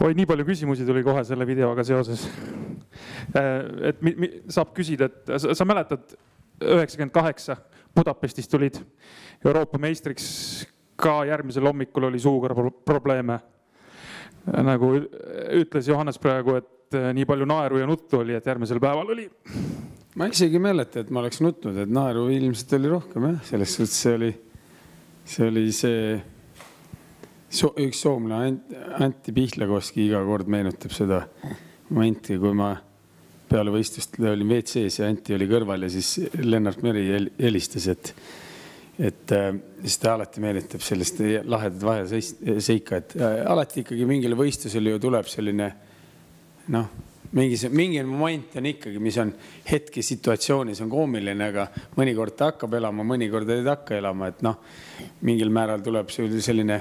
Oi, nii palju küsimusi tuli kohe selle videoga seoses. Et saab küsida, et sa mäletad 98 Budapestis tulid Euroopa meistriks, ka järgmisel hommikul oli suukorra probleeme. Nagu ütles Johannes praegu, et nii palju naeru ja nuttu oli, et järgmisel päeval oli. Ma isegi mäleta, et ma oleks nutnud, et naeru ilmselt oli rohkem. Selles suhtes see oli üks soomla Antti Pihlakoski iga kord meenutab seda momenti, kui ma peale võistlust olin WC-s ja Antti oli kõrval ja siis Lennart Meri helistas, et siis ta alati meenutab sellist lahedat vaheseika, et alati ikkagi mingile võistlusele ju tuleb selline mingi moment on ikkagi, mis on hetke situatsioonis on koomiline, aga mõnikord ta hakkab elama, mõnikord ei hakka elama, et mingil määral tuleb selline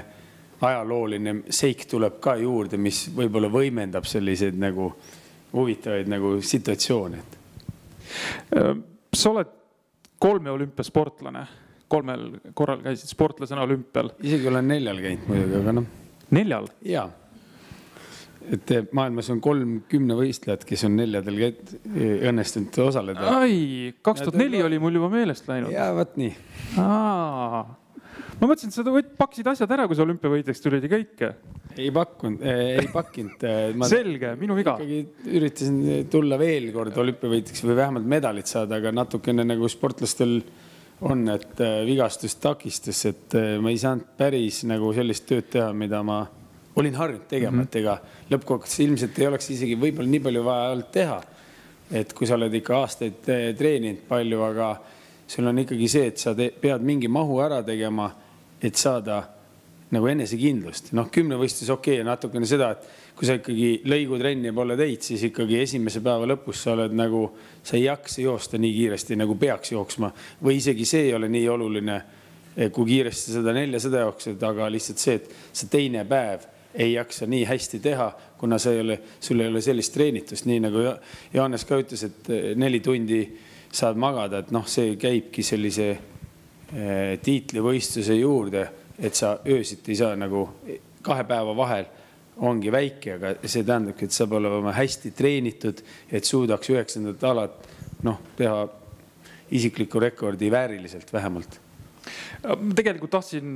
ajalooline seik tuleb ka juurde, mis võib-olla võimendab selliseid nagu huvitavaid nagu situatsioone. Sa oled 3 olümpiasportlane, 3 korral käisid sportlasena olümpial. Isegi olen 4 käinud muidugi, aga 4? Jaa. Et maailmas on 30 võistlejad, kes on 4 õnnestunud osaleda. Ai, 2004 oli mul juba meelest läinud. Jaa, võt nii. Ma mõtlesin, et sa pakkisid asjad ära, kui sa olümpiavõitjaks tulid ja kõike. Ei pakkinud. Selge, minu viga. Üritasin tulla veel kord olümpiavõitjaks või vähemalt medalit saada, aga natukene nagu sportlastel on, et vigastust takistas, et ma ei saanud päris nagu sellist tööd teha, mida ma olin harjunud tegema, et ega lõppkokkuvõttes ilmselt ei oleks isegi võib-olla nii palju vaja olnud teha, et kui sa oled ikka aastaid treeninud palju, aga sul on ikkagi see, et sa pead mingi mahu ära tegema, et saada nagu enesekindlust. 10 võistlus okei, natukene seda, et kui sa ikkagi lõigutrenni pole teid, siis ikkagi esimese päeva lõpus sa oled nagu, sa ei jaksa joosta nii kiiresti, nagu peaks jooksma. Või isegi see ei ole nii oluline, kui kiiresti seda 400 jooksed, aga lihtsalt see, et see teine päev ei jaksa nii hästi teha, kuna sul ei ole sellist treenitust, nii nagu Johannes ka ütles, et 4 tundi saad magada, et see käibki sellise tiitlivõistluse juurde, et sa öösiti ei saa nagu 2 päeva vahel ongi väike, aga see tähendabki, et sa pole olema hästi treenitud, et suudaks 9. alat teha isikliku rekordi vääriliselt vähemalt. Tegelikult tahtsin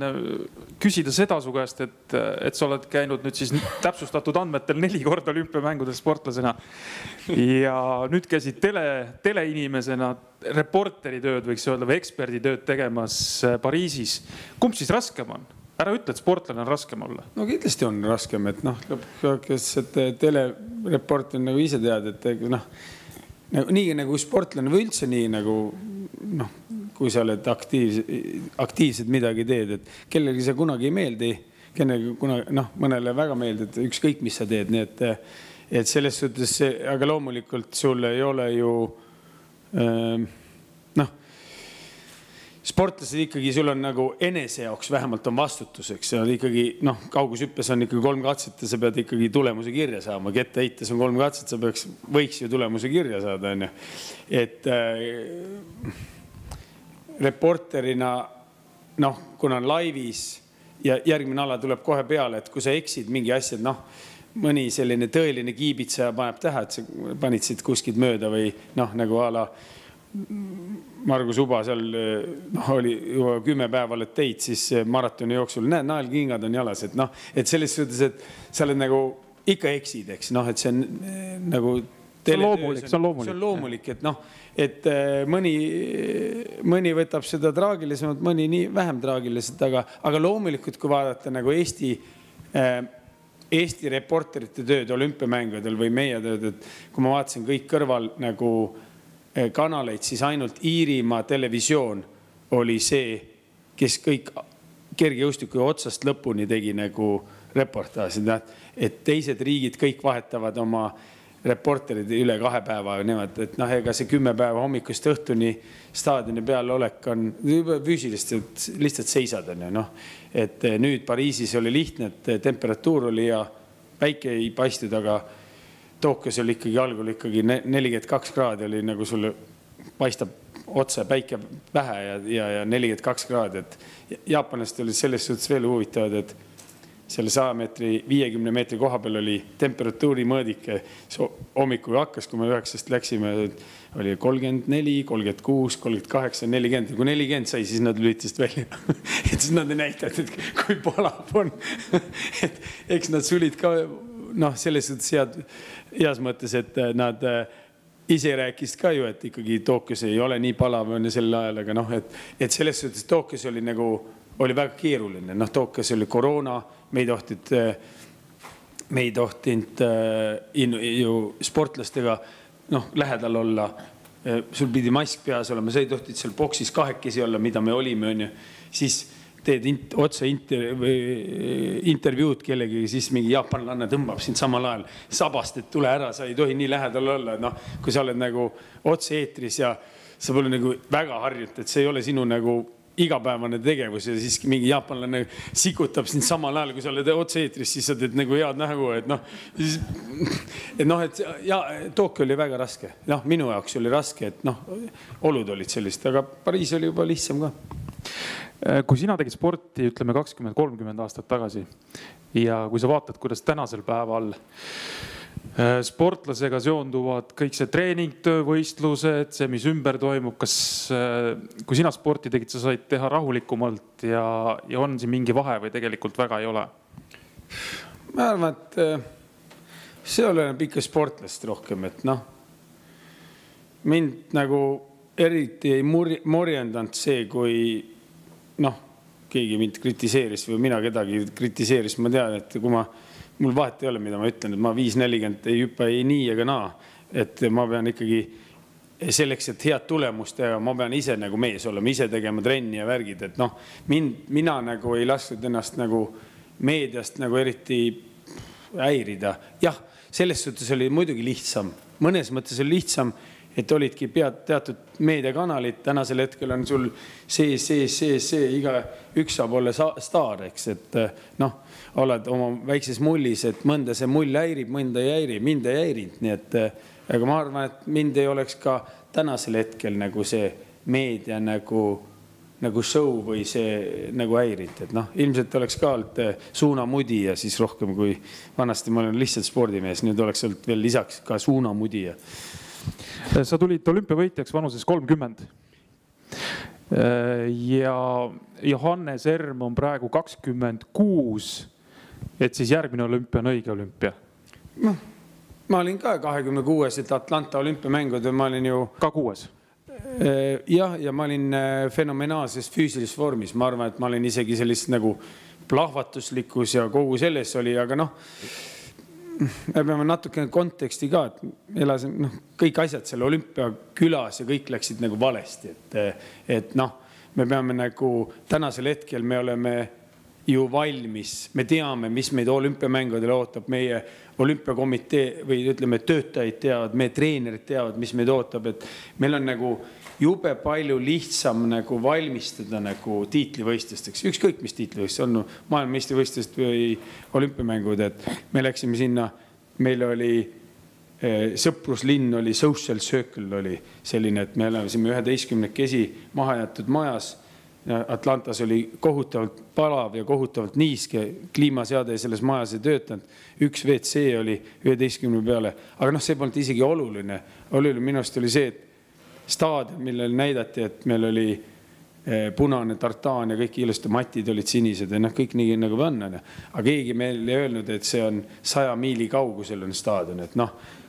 küsida seda su käest, et sa oled käinud nüüd siis täpsustatud andmetel 4 korda olümpiamängudel sportlasena ja nüüd käisid teleinimesena reporteri tööd, võiks öelda, või eksperdi tööd tegemas Pariisis. Kumb siis raskem on? Ära ütle, et sportlane on raskem olla. No kindlasti on raskem, et lõpuks, et telereport on nagu ise tead, et nii nagu sportlane või üldse nii nagu kui sa oled aktiivsed midagi teed, et kellelgi see kunagi ei meeldi, mõnele väga meeldi, et ükskõik mis sa teed, nii et selles suhtes, aga loomulikult sul ei ole ju sportlased ikkagi, sul on nagu enese jaoks vähemalt on vastutuseks, ja ikkagi kaugushüppes on ikkagi 3 katset ja sa pead ikkagi tulemuse kirja saama, ketteheites on 3 katset, sa võiks ju tulemuse kirja saada, et reporterina, kuna on laivis ja järgmine ala tuleb kohe peale, et kui sa eksid mingi asja, mõni selline tõeline kiibitseja paneb tähe, et sa panid siit kuskilt mööda või nagu ala Margus Uba seal oli juba 10 päeva oled teid, siis maratoni jooksul, naelkingad on jalas, et selles suhtes, et sa oled nagu ikka eksid, eks, et see on nagu see on loomulik, et mõni võtab seda traagilisemalt, mõni nii vähem traagiliselt, aga loomulikult, kui vaadata nagu Eesti reporterite tööd olümpiamängudel või meie tööd, et kui ma vaatasin kõik kõrval nagu kanaleid, siis ainult Iirimaa televisioon oli see, kes kõik kergejõustiku otsast lõpuni tegi nagu reportaasid, et teised riigid kõik vahetavad oma reporterid üle 2 päeva nemad, et ega see 10 päeva hommikust õhtuni staadioni peal olek on füüsilist, lihtsalt seisad on ju, et nüüd Pariisis oli lihtne, et temperatuur oli ja päike ei paistud, aga Tokyos oli ikkagi algul ikkagi 42 kraadi oli nagu sulle paistab otse päike pähe ja 42 kraadi, et jaapanlased olid selles suhtes veel huvitavad, et selle 100 meetri, 50 meetri koha peal oli temperatuuri mõõdik. Hommikul hakkas, kui me 9 läksime, oli 34, 36, 38, 40. Kui 40 sai, siis nad lülitasid välja. Et siis nad ei näitanud, et kui palav on. Et eks nad sulid ka, selles heas mõttes, et nad ise rääkis ka ju, et ikkagi Tokyos ei ole nii palav sel ajal, aga et selles suhtes Tokyos oli oli väga keeruline. Tokyos oli koroona, me ei tohtinud ju sportlastega lähedal olla. Sul pidi mask peas olema, sa ei tohtid seal boksis kahekesi olla, mida me olime. Siis teed otse intervjuud kellegi, siis mingi jaapanlanne tõmbab sind samal ajal sabast, et tule ära, sa ei tohi nii lähedal olla. Kui sa oled otse eetris ja sa pole väga harjut, et see ei ole sinu igapäevane tegevus ja siis mingi jaapanlane sikutab sind samal ajal, kui sa oled otse eetris, siis sa teed head nägu, Tokyo oli väga raske. Minu jaoks oli raske, et olud olid sellist, aga Pariis oli juba lihtsam ka. Kui sina tegid sporti, ütleme 20-30 aastat tagasi ja kui sa vaatad, kuidas tänasel päeval sportlasega seonduvad kõik see treening, töövõistlused, see, mis ümber toimub, kas kui sina sporti tegid, sa said teha rahulikumalt ja on siin mingi vahe või tegelikult väga ei ole? Ma arvan, et see oleneb ikka sportlast rohkem, et mind eriti ei morjendanud see, kui keegi mind kritiseeris või mina kedagi kritiseeris. Ma tean, et kui mul vahet ei ole, mida ma ütlen, et ma 5-40 ei hüppa ei nii ega naa. Et ma pean ikkagi selleks, et head tulemust teha, ma pean ise mees olema, ise tegema trenni ja värgid. Et mina ei lastud ennast meediast eriti häirida. Jah, selles suhtes oli muidugi lihtsam. Mõnes mõttes oli lihtsam, et olidki teatud meediakanalid. Tänasel hetkel on sul see, iga üks saab olla staar, eks, et oled oma väikses mullis, et mõnda see mull häirib, mõnda ei häiri, mind ei häirinud. Nii et, aga ma arvan, et mind ei oleks ka tänasel hetkel see meedia show või see häirid. Et ilmselt oleks ka olnud suunamudi ja siis rohkem kui vanasti ma olen lihtsalt spordimees, nüüd oleks olnud veel lisaks ka suunamudi. Sa tulid olümpiavõitjaks vanuses 30 ja Johannes Erm on praegu 26, et siis järgmine olümpia on õige olümpia. Ma olin ka 26, et Atlanta olümpiamängudel ma olin ju ka 6. Ja ma olin fenomenaalses füüsilises vormis. Ma arvan, et ma olin isegi sellist plahvatuslikkus ja kogu selles oli, aga me peame natukene konteksti ka, et elasin kõik asjad selle olümpiakülas ja kõik läksid valesti. Et me peame tänasel hetkel me oleme ju valmis, me teame, mis meid olümpiamängudel ootab, meie olümpiakomitee või ütleme, töötajad teavad, meie treenerid teavad, mis meid ootab, et meil on jube palju lihtsam valmistada tiitlivõistlusteks. Ükskõik, mis tiitlivõistlust on, maailmameistrivõistlust või olümpiamängud, et me läksime sinna, meil oli sõpruslinn, oli social circle oli selline, et me elasime 11 kesi maha jätud majas. Atlantas oli kohutavalt palav ja kohutavalt niiske, kliimaseade selles majas ei töötanud. Üks WC oli 11 peale, aga see polnud isegi oluline. Oluline minust oli see, et staadion, millel näidati, et meil oli punane tartaan ja kõik ilusti matid olid sinised ja kõik nii on. Aga keegi meil ei öelnud, et see on 100 miili kaugusel on staadion. Et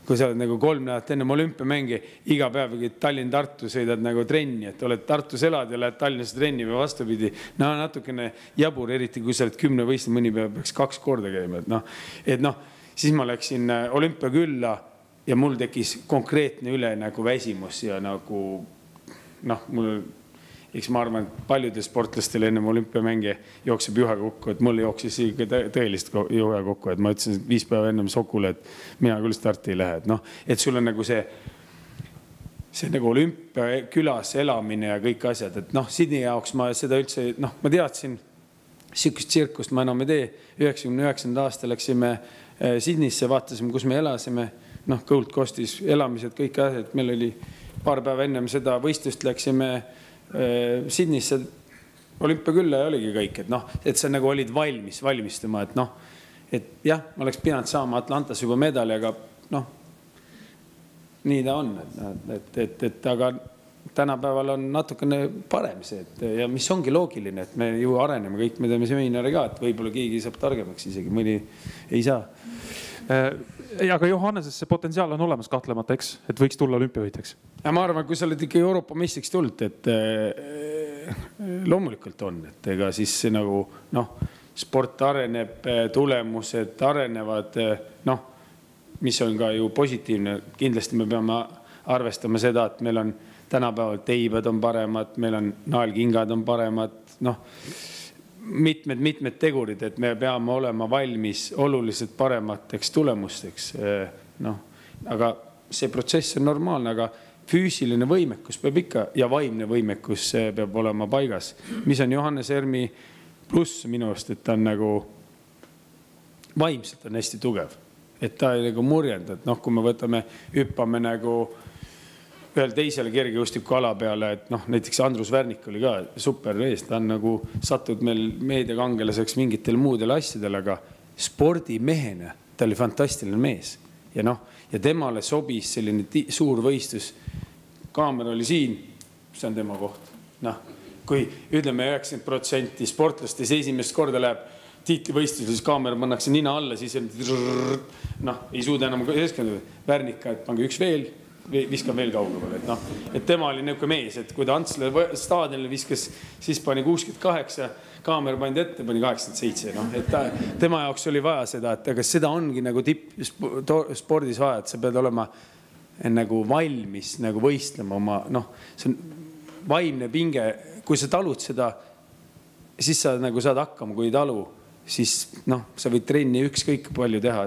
kui sa oled 3 nädalat enne olümpiamänge, iga päev Tallinn-Tartu sõidad trenni, et oled Tartus elad ja lähed Tallinnas trenni või vastupidi. Natukene jabur, eriti kui sa oled 10 võistled, mõni päev peaks 2 korda käima. Siis ma läksin olümpiakülla ja mul tekkis konkreetne üle väsimus ja eks ma arvan, et paljudel sportlastel ennem olümpiamänge jookseb juhe kokku, et mul jooksis tõelist juhe kokku, et ma ütlesin 5 päeva ennem Sokule, et mina küll starti ei lähe. Et sul on see olümpiakülas elamine ja kõik asjad, et Sydney jaoks ma seda üldse, ma teadsin, sihukest tsirkust ma enam ei tee. 99. aasta läksime Sydneysse, vaatasime, kus me elasime, Gold Coastis elamised, kõik asjad, meil oli paar päeva ennem seda võistlust läksime Sydneysse olümpiakülla oligi kõik, et noh, et sa nagu olid valmistama, et noh, et jah, ma oleks pidanud saama Atlantas juba medali, aga noh, nii ta on, et aga tänapäeval on natukene parem see, et ja mis ongi loogiline, et me ju areneme kõik, me teeme seminari ka, et võib-olla keegi saab targemaks isegi, mõni ei saa. Aga Johanneses see potentsiaal on olemas kahtlemata, eks, et võiks tulla olümpiavõitjaks. Ja ma arvan, kui sa oled ikka Euroopa meistriks tulnud, et loomulikult on, et ega siis nagu noh, sport areneb, tulemused arenevad, noh, mis on ka ju positiivne. Kindlasti me peame arvestama seda, et meil on tänapäeval teibad on paremad, meil on naelkingad on paremad, noh, mitmed tegurid, et me peame olema valmis oluliselt paremateks tulemusteks. Noh, aga see protsess on normaalne, aga füüsiline võimekus peab ikka ja vaimne võimekus peab olema paigas. Mis on Johannes Ermi pluss minu arust, et ta on nagu vaimselt on hästi tugev. Et ta ei nagu murjenda, et noh, kui me võtame, hüppame nagu ühel teisele kergejõustiku ala peale, et noh, näiteks Andrus Värnik oli ka super ees, ta on nagu sattud meil meediakangelaseks mingitel muudel asjadel, aga spordimehena ta oli fantastiline mees. Ja noh, ja temale sobis selline suur võistlus. Kaamera oli siin, see on tema koht. Noh, kui ütleme 90% sportlastes esimest korda läheb tiitlivõistlus, siis kaamera pannakse nina alla, siis noh, ei suuda enam keskenduda. Värnika, et pange üks veel, viskan veel kaugemale, et noh, et tema oli niuke mees, et kui ta Antsla staadionile viskas, siis pani 68, kaamera pandi ette, pani 87, noh, et tema jaoks oli vaja seda, et aga seda ongi nagu spordis vaja, et sa pead olema nagu valmis nagu võistlema oma, noh, see on vaimne pinge, kui sa talud seda, siis sa nagu saad hakkama, kui talu, siis noh, sa võid trenni ükskõik palju teha,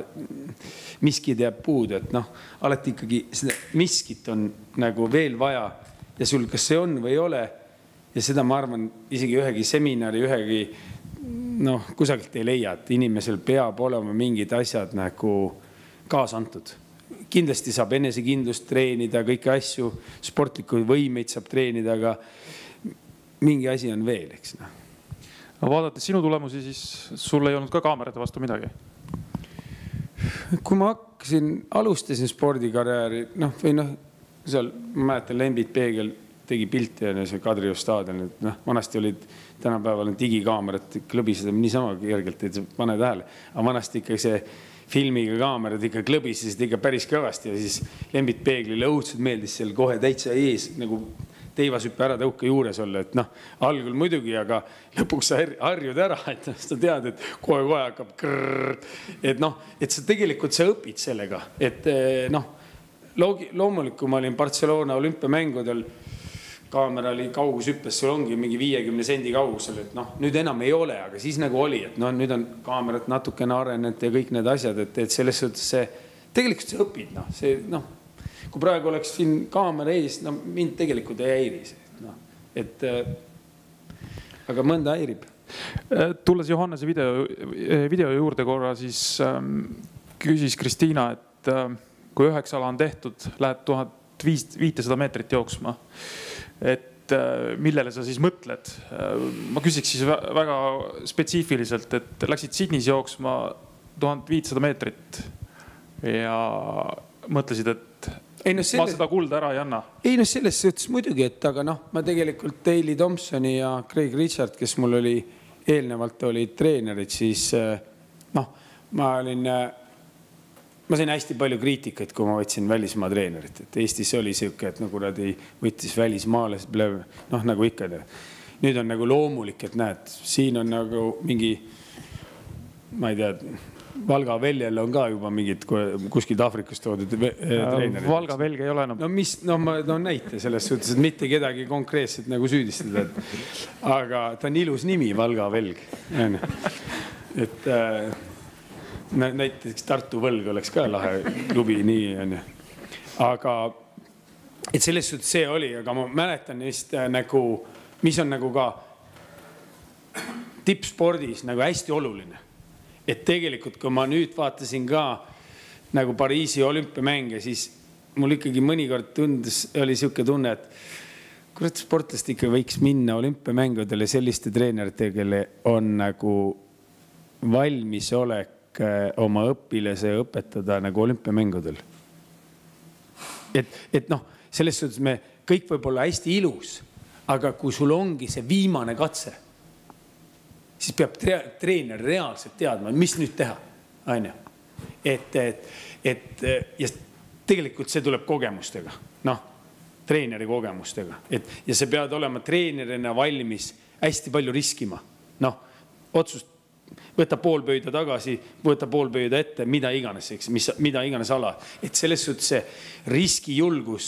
miskid jääb puudu, et noh, alati ikkagi seda miskit on nagu veel vaja ja sul kas see on või ei ole ja seda ma arvan isegi ühegi seminari, ühegi noh, kusagilt ei leia, et inimesel peab olema mingid asjad nagu kaasantud. Kindlasti saab enesekindlust treenida, kõiki asju, sportliku võimeid saab treenida, aga mingi asi on veel, eks noh. Vaadates sinu tulemusi, siis sul ei olnud ka kaamerate vastu midagi? Kui ma alustasin spordikarjääri, noh, või noh, seal ma mäletan Lembit Peegel tegi pilti ja see Kadrioru staadion, et noh, vanasti olid tänapäeval digikaamerat klõbised niisama kergelt, et pane tähele, aga vanasti ikka see filmiga kaamerad ikka klõbisesid ikka päris kõvasti ja siis Lembit Peeglile õudselt meeldis seal kohe täitsa ees nagu teivashüppe ära tõuke juures olla, et noh, algul muidugi, aga lõpuks sa harjud ära, et sa tead, et kohe hakkab krrr, et noh, et sa tegelikult sa õpid sellega, et noh, loomulikult, kui ma olin Barcelona olümpiamängudel, kaamera oli kaugushüppes, sul ongi mingi 50 sendi kaugusel, et noh, nüüd enam ei ole, aga siis nagu oli, et noh, nüüd on kaamerat natukene arenenud ja kõik need asjad, et selles suhtes see, tegelikult sa õpid, noh, see noh, kui praegu oleks siin kaamera ees, no mind tegelikult ei häiri see. No, et, aga mõnda häirib. Tulles Johannese video juurde korra, siis küsis Kristiina, et kui 9 ala on tehtud, lähed 1500 meetrit jooksma, et millele sa siis mõtled? Ma küsiks siis väga spetsiifiliselt, et läksid Sydneys jooksma 1500 meetrit ja mõtlesid, et ma seda kulda ära ei anna. Ei no selles suhtes muidugi, et aga noh, ma tegelikult Daley Thompsoni ja Craig Richard, kes mul oli eelnevalt olid treenerid, siis noh, ma sain hästi palju kriitikaid, kui ma võtsin välismaa treenerit, et Eestis oli siuke, et nagu nad ei võttis välismaale, noh nagu ikka. Nüüd on nagu loomulik, et näed, siin on nagu mingi, ma ei tea, Valga Veljel on ka juba mingid kuskilt Afrikast toodud treenerid. Valga Velge ei ole enam. No mis, noh ma toon näite selles suhtes, et mitte kedagi konkreetselt nagu süüdistada. Aga ta on ilus nimi, Valga Velg. Et näiteks Tartu Võlg oleks ka lahe klubi, nii. Aga et selles suhtes see oli, aga ma mäletan neist nagu, mis on nagu ka tippspordis nagu hästi oluline. Et tegelikult, kui ma nüüd vaatasin ka nagu Pariisi olümpiamänge, siis mul ikkagi mõnikord tundes oli siuke tunne, et kurat, sportlast ikka võiks minna olümpiamängudele selliste treeneritega, kelle on nagu valmisolek oma õpilase õpetada nagu olümpiamängudel. Et noh, selles suhtes me kõik võib olla hästi ilus, aga kui sul ongi see viimane katse, siis peab treener reaalselt teadma, mis nüüd teha. Aine. Ja tegelikult see tuleb kogemustega. Noh, treeneri kogemustega. Ja see pead olema treenerina valmis hästi palju riskima. Noh, otsust, võta pool pööda tagasi, võta pool pööda ette, mida iganes ala. Et selles suhtes see riskijulgus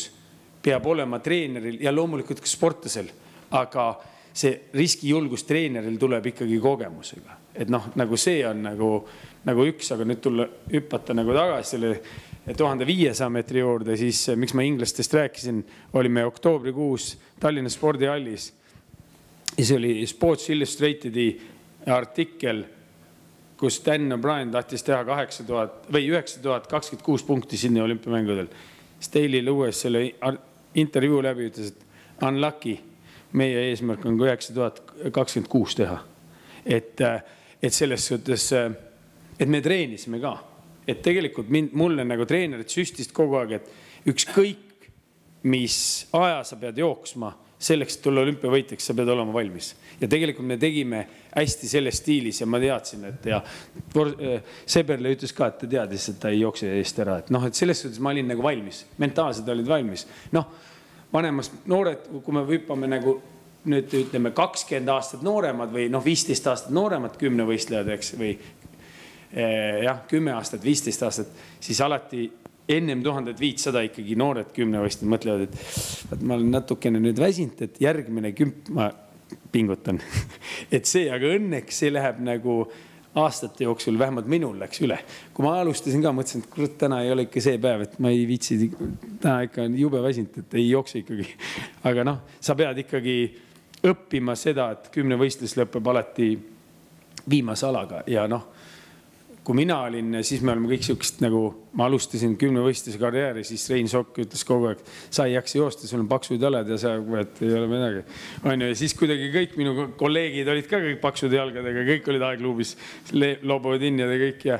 peab olema treeneril ja loomulikult ka sportlasel, aga see riskijulgus treeneril tuleb ikkagi kogemusega. Et noh, nagu see on nagu üks, aga nüüd tulla hüppata nagu tagasi selle 1500 meetri juurde, siis miks ma inglastest rääkisin, olime oktoobrikuus Tallinna spordihallis. Ja see oli Sports Illustratedi artikkel, kus Dan O'Brien tahtis teha 9026 punkti sinna olümpiamängudel. Staley Lewis selle intervjuu läbi ütles, et unlucky, meie eesmärk on 9026 teha. Et selles suhtes, et me treenisime ka. Et tegelikult mulle nagu treenerid süstist kogu aeg, et ükskõik, mis aja sa pead jooksma, selleks, et tulla olümpiavõitjaks, sa pead olema valmis. Ja tegelikult me tegime hästi selles stiilis ja ma teadsin, et ja Seberle ütles ka, et ta teadis, et ta ei jookse eest ära. Et noh, et selles suhtes ma olin nagu valmis. Mentaalselt olid valmis. Noh, vanemas noored, kui me hüppame nagu nüüd ütleme 20 aastat nooremad või 15 aastat nooremad 10 võistlejad, eks, või 10 aastat, 15 aastat, siis alati ennem 1500 ikkagi noored 10 võistlejad mõtlevad, et ma olen natukene nüüd väsinud, et järgmine 10 ma pingutan. Et see, aga õnneks see läheb nagu aastate jooksul, vähemalt minul läks üle. Kui ma alustasin ka, mõtlesin, et kurat, täna ei ole ikka see päev, et ma ei viitsi, täna ikka on jube väsinud, et ei jookse ikkagi. Aga noh, sa pead ikkagi õppima seda, et 10 võistlus lõpeb alati viimase alaga ja noh, kui mina olin, siis me oleme kõik siukest nagu, ma alustasin 10 võistluse karjääri, siis Rein Sokk ütles kogu aeg, sa ei jaksa joosta, sul on paksud jalad ja sa ei ole midagi. Ja siis kuidagi kõik minu kolleegid olid ka kõik paksud jalgadega, kõik olid aegluubis, loobuvad injad ja kõik ja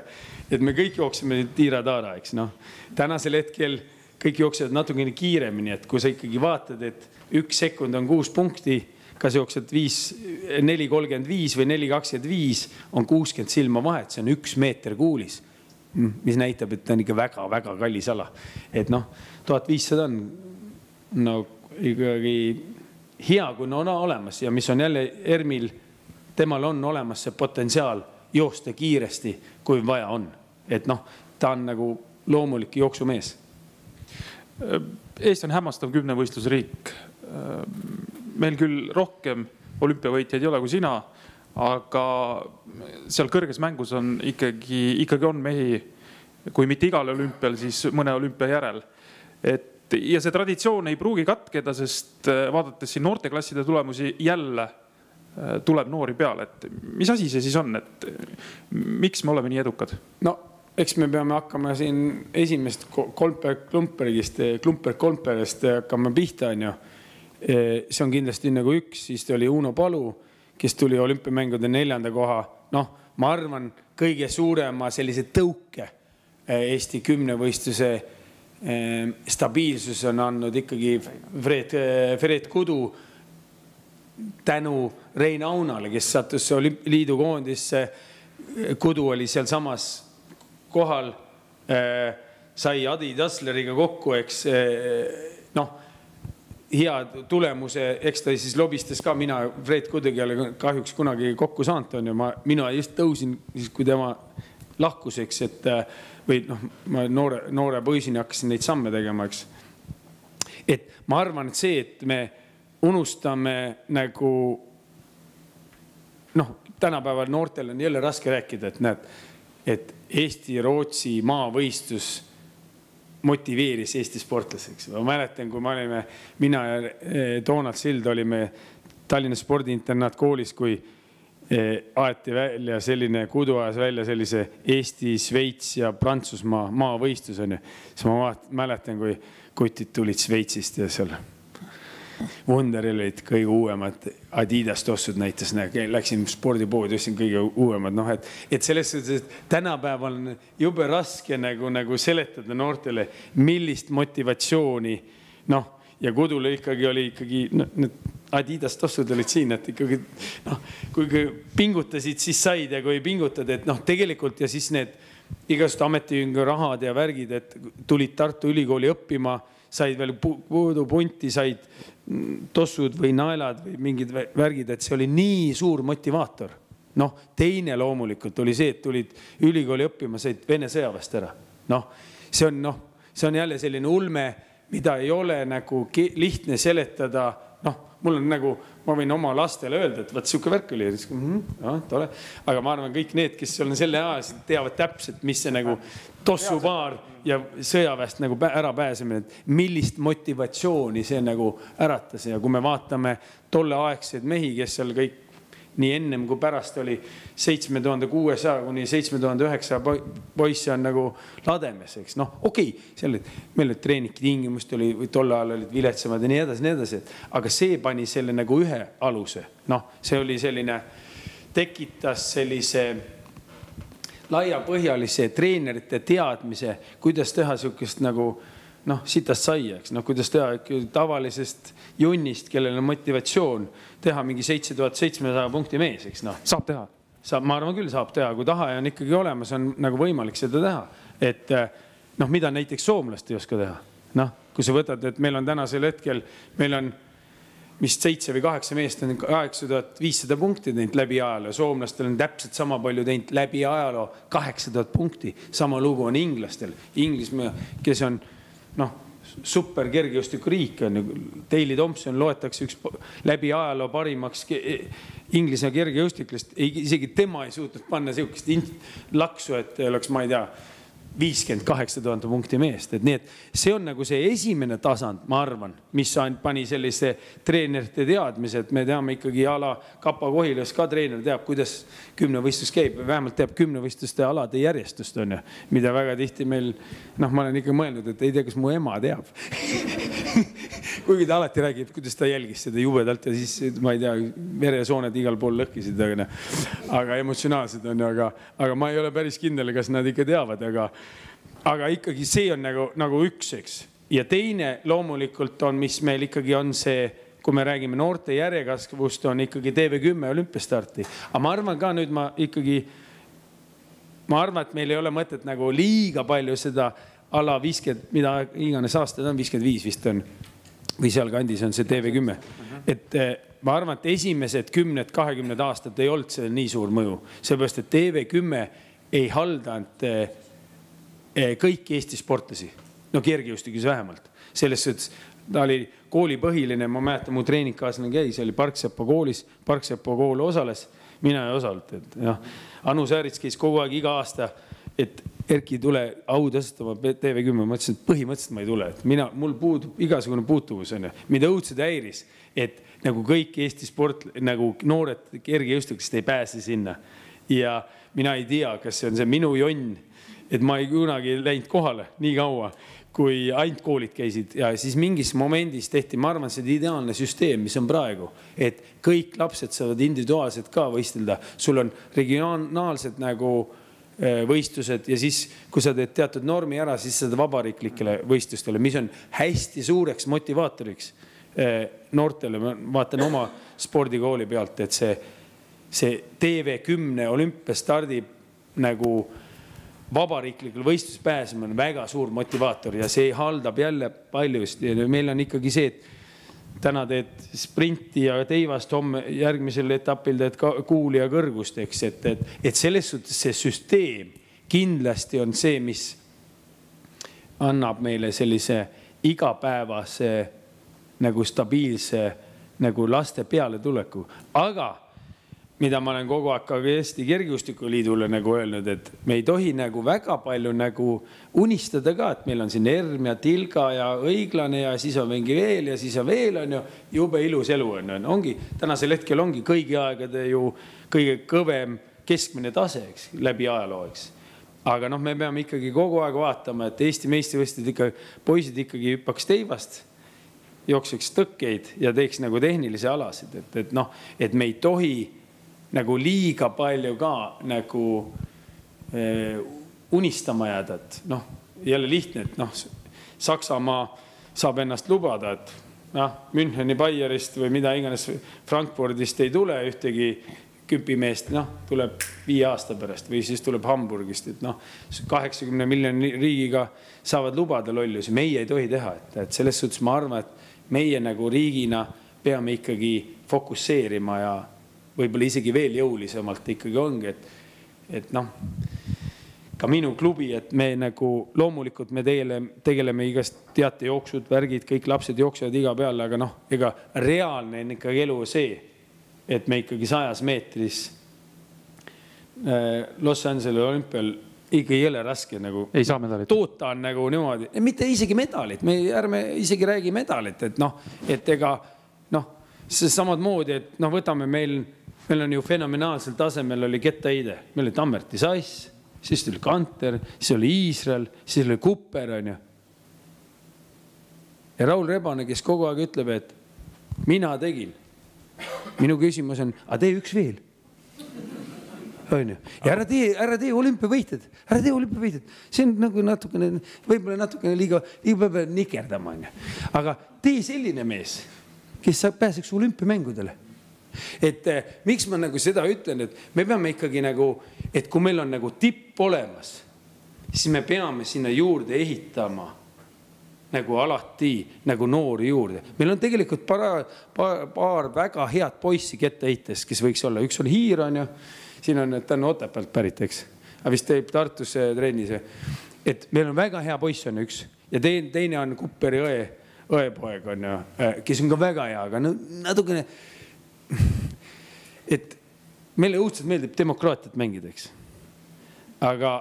et me kõik jooksime tiira-taara, eks noh. Tänasel hetkel kõik jooksevad natukene kiiremini, et kui sa ikkagi vaatad, et 1 sekund on 6 punkti, kas jooksed 4.35 või 4.25 on 60 silma vahet, see on 1 meeter kuulis, mis näitab, et ta on ikka väga-väga kallis ala. Et noh, 1500 on no, ikkagi hea, kui on olemas ja mis on jälle Ermil, temal on olemas see potentsiaal joosta kiiresti, kui vaja on. Et noh, ta on nagu loomulik jooksumees. Eesti on hämmastav 10 võistlusriik. Meil küll rohkem olümpiavõitjaid ei ole kui sina, aga seal kõrges mängus on ikkagi on mehi, kui mitte igal olümpial, siis mõne olümpia järel. Ja see traditsioon ei pruugi katkeda, sest vaadates siin noorteklasside tulemusi jälle tuleb noori peale. Et mis asi see siis on? Et miks me oleme nii edukad? No, eks me peame hakkama siin esimest Klumperist hakkama pihta, on ju. See on kindlasti nagu üks, siis oli Uno Palu, kes tuli olümpiamängude 4. koha. Noh, ma arvan, kõige suurema sellise tõuke Eesti 10 võistluse stabiilsus on andnud ikkagi Fred Kudu tänu Rein Aunale, kes sattus liidu koondisse. Kudu oli seal samas kohal, sai Adi Dassleriga kokku, eks noh, hea tulemuse, eks ta siis lobistas ka, mina Fred Kudugi oli kahjuks kunagi kokku saanud on ja mina just tõusin, siis kui tema lahkuseks, et või noh, ma noore poisini hakkasin neid samme tegema, eks. Et ma arvan, et see, et me unustame nagu noh, tänapäeval noortel on jälle raske rääkida, et näed, et Eesti-Rootsi maavõistlus motiveeris Eesti sportlaseks. Ma mäletan, kui mina ja Donald Sild olime Tallinna spordiinternaat koolis, kui aeti välja selline, Kudu ajas välja sellise Eesti, Sveits ja Prantsusmaa maavõistlus on ju. Siis ma mäletan, kui kutid tulid Sveitsist ja seal Wonderil olid kõige uuemad Adidas tossud näitas, läksin spordipoodi, ostsin kõige uuemad. Et selles suhtes, et tänapäeval on jube raske nagu seletada noortele, millist motivatsiooni, ja kodule ikkagi oli need Adidas tossud olid siin, et ikkagi, kui pingutasid, siis said ja kui pingutad, et tegelikult ja siis need igast ametiühingu rahad ja värgid, et tulid Tartu Ülikooli õppima, said veel puudupunti, said tossud või naelad või mingid värgid, et see oli nii suur motivaator. Teine loomulikult oli see, et tulid ülikooli õppima, said Vene sõjaväest ära. See on jälle selline ulme, mida ei ole nagu lihtne seletada. Mul on nagu, ma võin oma lastele öelda, et vaat siuke värk oli. Tole. Aga ma arvan, kõik need, kes on selle ajal, teavad täpselt, mis see nagu tossupaar ja sõjaväest nagu ära pääsemine, et millist motivatsiooni see nagu äratas. Ja kui me vaatame tolle aegseid mehi, kes seal kõik nii ennem kui pärast oli 7600 kuni 7900 poisse on nagu lademes, eks. Okei, meil olid treeniki tingimust, või tolle ajal olid viletsamad ja nii edasi. Aga see pani selle nagu ühe aluse. See oli selline, tekitas sellise laiapõhjalise treenerite teadmise, kuidas teha siukest nagu sitast saia, eks. Kuidas teha tavalisest junnist, kellel on motivatsioon teha mingi 7700 punkti mees, eks. Saab teha. Ma arvan küll saab teha, kui taha on ikkagi olemas, on nagu võimalik seda teha. Et mida näiteks soomlast ei oska teha. Kui sa võtad, et meil on tänasel hetkel, meil on vist 7 või 8 meest on 8500 punkti teinud läbi ajaloo. Soomlastel on täpselt sama palju teinud läbi ajaloo 8000 punkti. Sama lugu on inglastel. Inglismaa, kes on super kergejõustiku riik on. Daley Thompson loetakse üks läbi ajaloo parimaks Inglise kergejõustiklast. Isegi tema ei suutnud panna siukest laksu, et oleks, ma ei tea, 58 000 punkti meest. Et nii, et see on nagu see esimene tasand, ma arvan, mis pani sellise treenerite teadmise, et me teame ikkagi ala Kapa Kohilas ka treener teab, kuidas 10 võistlus käib, vähemalt teab 10 võistluste alade järjestust on, mida väga tihti meil, ma olen ikka mõelnud, et ei tea, kas mu ema teab. Kuigi ta alati räägib, kuidas ta jälgis seda jubedalt ja siis, ma ei tea, veresooned igal pool lõhkisid, aga emotsionaalsed on, aga ma ei ole päris kindel, kas nad ikka teavad, aga ikkagi see on nagu üks, eks. Ja teine loomulikult on, mis meil ikkagi on see, kui me räägime noorte järjekasvust, on ikkagi TV10 olümpiastarti. Aga ma arvan ka nüüd ma arvan, et meil ei ole mõtet nagu liiga palju seda ala 50, mida iganes aastad on, 55 vist on, või seal kandis on see TV10. Et ma arvan, et esimesed 10-20 aastat ei olnud see nii suur mõju. Seepärast, et TV10 ei haldanud kõiki Eesti sportlasi. Kergejõustikis vähemalt. Selles suhtes, ta oli kooli põhiline, ma mäletan, mu treeningkaaslane käis, oli Parksepa koolis, Parksepa kool osales, mina ei osanud. Anu Säärits käis kogu aeg iga aasta, et Erki tule au tõstama TV10, ma ütlesin, et põhimõtteliselt ma ei tule. Mul puudub igasugune puutuvus, mida õudselt häiris, et nagu kõik Eesti sport, nagu noored kergejõustikust ei pääse sinna. Ja mina ei tea, kas see on see minu jonn, et ma ei kunagi läinud kohale nii kaua, kui ainult koolid käisid. Ja siis mingis momendis tehti, ma arvan, see ideaalne süsteem, mis on praegu, et kõik lapsed saavad individuaalselt ka võistelda. Sul on regionaalsed nagu võistlused ja siis, kui sa teed teatud normi ära, siis seda vabariiklikele võistlustele, mis on hästi suureks motivaatoriks noortele. Ma vaatan oma spordikooli pealt, et see TV10 olümpia stardib nagu vabariiklikul võistlus pääsema on väga suur motivaator ja see haldab jälle paljust. Meil on ikkagi see, et täna teed sprinti ja teivast, homme järgmisel etapil teed kuuli ja kõrgust, eks. Et selles suhtes see süsteem kindlasti on see, mis annab meile sellise igapäevase nagu stabiilse nagu laste peale tuleku. Aga mida ma olen kogu aeg ka Eesti Kergejõustiku Liidule nagu öelnud, et me ei tohi nagu väga palju nagu unistada ka, et meil on siin Erm ja Tilga ja Õiglane ja siis on mingi veel ja siis on veel on ju jube ilus elu on. Ongi, tänasel hetkel ongi kõigi aegade ju kõige kõvem keskmine tase, eks, läbi ajaloo, eks. Aga me peame ikkagi kogu aeg vaatama, et Eesti meistrivõistlused ikka, poisid ikkagi hüppaks teivast jookseks tõkkeid ja teeks nagu tehnilisi alasid, et noh, et me ei tohi nagu liiga palju ka nagu unistama jääda, et noh, jälle lihtne, et noh, Saksamaa saab ennast lubada, et Müncheni Bayerist või mida iganes Frankfurdist ei tule ühtegi küpimeest, tuleb 5 aasta pärast või siis tuleb Hamburgist, et 80 miljoni riigiga saavad lubada lollusi, meie ei tohi teha, et selles suhtes ma arvan, et meie nagu riigina peame ikkagi fokusseerima ja võib-olla isegi veel jõulisemalt ikkagi ongi, et ka minu klubi, et me nagu loomulikult me tegeleme igast teate jooksud, värgid, kõik lapsed jooksevad iga peale, aga ega reaalne on ikkagi elu see, et me ikkagi 100 meetris Los Angeles olümpial ikka ei ole raske nagu ei saa medalit. Toota on nagu niimoodi, mitte isegi medalit, me ärme isegi räägi medalit, et ega see samad moodi, et võtame meil on ju fenomenaalsel tasemel oli kettaheide, meil oli Tammerti Sass, siis tuli Kanter, siis oli Iisrael, siis oli Kupper, on ju. Ja Raul Rebane, kes kogu aeg ütleb, et mina tegin. Minu küsimus on, aga tee üks veel. On ju. Ja ära tee olümpiavõited. Ära tee olümpiavõited. See on nagu natukene, võib-olla natukene liiga nikerdama, on ju. Aga tee selline mees, kes pääseks olümpiamängudele. Et miks ma nagu seda ütlen, et me peame ikkagi nagu, et kui meil on nagu tipp olemas, siis me peame sinna juurde ehitama nagu alati nagu noori juurde. Meil on tegelikult paar väga head poissi kettaheites, kes võiks olla. Üks on Hiir, on ju. Siin on, et ta on Otepäält pärit, eks. Aga vist teeb Tartus trennis. Et meil on väga hea poiss on üks. Ja teine on Kupperi õepoeg, on ju, kes on ka väga hea, aga natukene et meile õudselt meeldib demokraatiat mängida, eks. Aga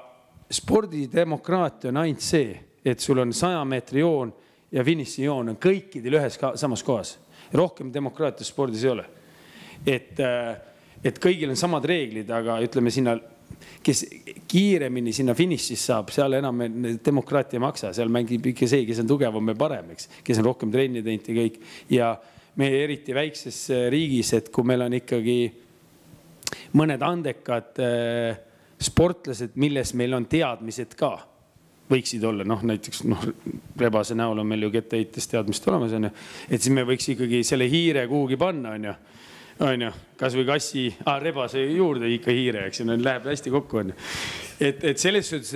spordidemokraatia on ainult see, et sul on 100 meetri joon ja finiši joon on kõikidel ühes samas kohas. Rohkem demokraatia spordis ei ole. Et kõigil on samad reeglid, aga ütleme sinna, kes kiiremini sinna finišis saab, seal enam demokraatia maksa, seal mängib ikka see, kes on tugevam ja parem, eks, kes on rohkem trenni teinud ja kõik. Ja me eriti väikses riigis, et kui meil on ikkagi mõned andekad sportlased, milles meil on teadmised ka, võiksid olla, näiteks Rebase näol on meil ju kettaheites teadmist olemas, on ju, et siis me võiks ikkagi selle hiire kuhugi panna, on ju, kas või kassi, Rebase juurde ikka hiire, eks, läheb hästi kokku, on ju. Et selles suhtes,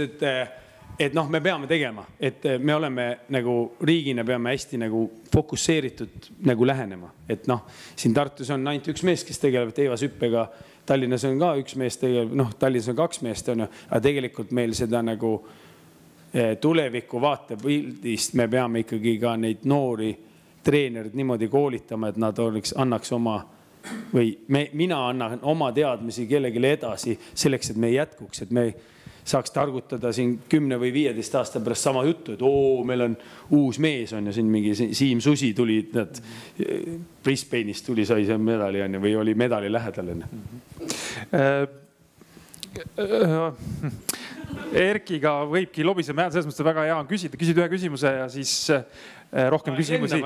et me peame tegema, et me oleme nagu riigina peame hästi nagu fokusseeritud nagu lähenema. Et siin Tartus on ainult üks mees, kes tegeleb teivashüppega, Tallinnas on ka üks mees tegeleb, Tallinnas on 2 meest, on ju, aga tegelikult meil seda nagu tuleviku vaatepildist me peame ikkagi ka neid noori treenerid niimoodi koolitama, et nad annaks oma või mina annan oma teadmisi kellelegi edasi selleks, et me jätkuks, et me saaks targutada siin 10 või 15 aasta pärast sama juttu, et meil on uus mees on ja siin mingi Siim Susi tuli, Brisbane'ist tuli, sai see medali on või oli medali lähedal. Erkiga võibki lobisema jääda, selles mõttes väga hea on küsida. Küsid ühe küsimuse ja siis rohkem küsimusi.